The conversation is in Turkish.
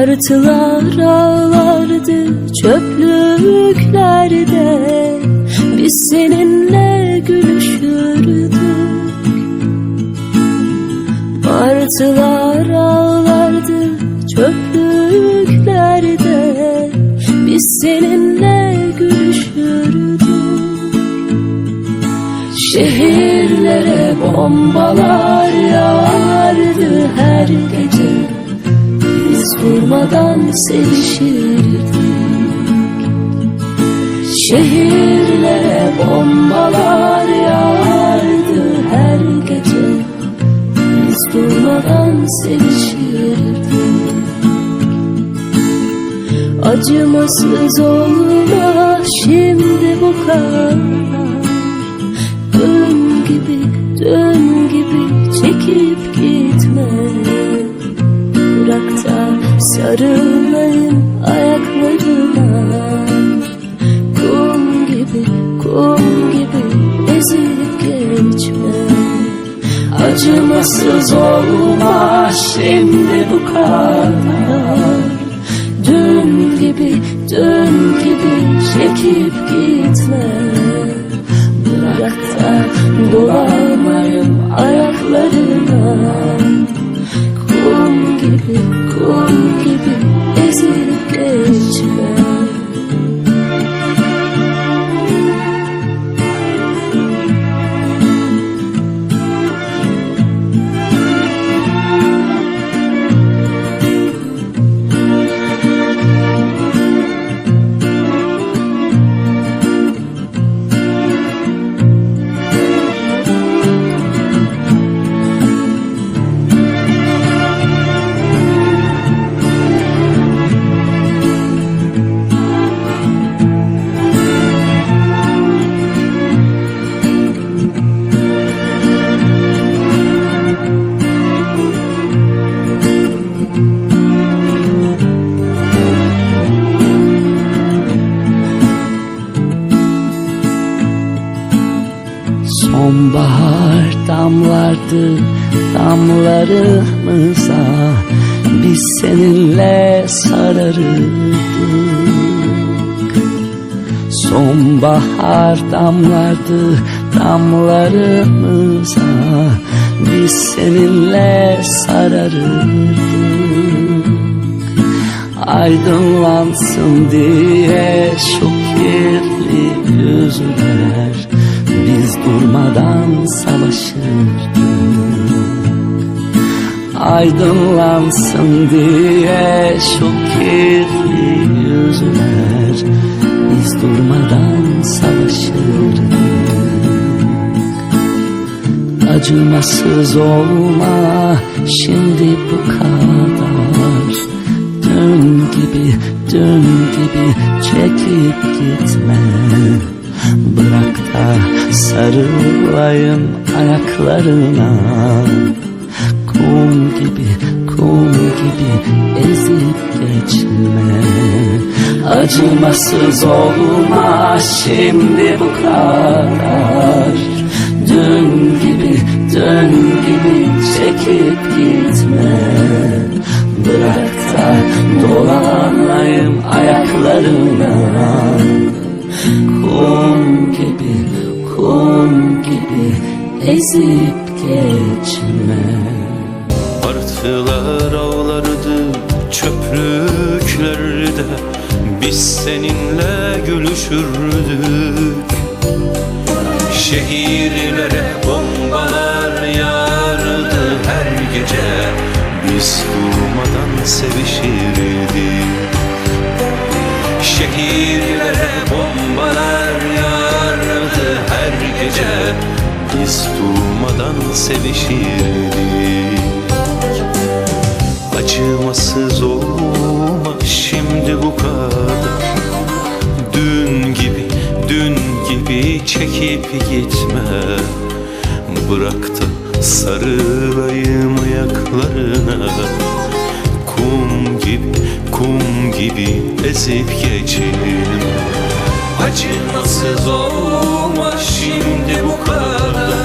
Martılar ağlardı çöplüklerde, biz seninle gülüşürdük. Martılar ağlardı çöplüklerde, biz seninle gülüşürdük. Şehirlere bombalar yağardı her gece, biz durmadan sevişirdik. Şehirlere bombalar yağardı her gece, biz durmadan sevişirdik. Acımasız olma şimdi bu kadar, dön gibi, dön gibi çekip gitme. Bırak da sarılayım ayaklarına, kum gibi, kum gibi ezip geçme. Acımasız olma şimdi bu kadar, dön gibi, dön gibi çekip gitme. Bırak da dolanayım ayaklarına, kum gibi, kum gibi ezilip geçme. Sonbahar damlardı damlarımıza, biz seninle sararırdık. Sonbahar damlardı damlarımıza, biz seninle sararırdık. Aydınlansın diye şu kirli yüzler, biz durmadan savaşırdık. Aydınlansın diye şu kirli yüzler, biz durmadan savaşırdık. Acımasız olma şimdi bu kadar, dön gibi, dön gibi çekip gitme. Bırak da sarılayım ayaklarına, kum gibi, kum gibi ezip geçme. Acımasız olma şimdi bu kadar, dön gibi, dön gibi çekip gitme. Bırak da dolanayım ayaklarına, kum gibi, kum gibi ezip geçme. Martılar ağlardı çöplüklerde, biz seninle gülüşürdük. Şehirlere bombalar yağardı her gece, biz durmadan sevişirdik. Şehirlere bombalar yağardı her gece, biz durmadan sevişirdik. Acımasız olma şimdi bu kadar, dün gibi, dün gibi çekip gitme. Bırak da sarılayım ayaklarına, kum gibi, kum gibi ezip geçelim. Acımasız olma şimdi bu kadar,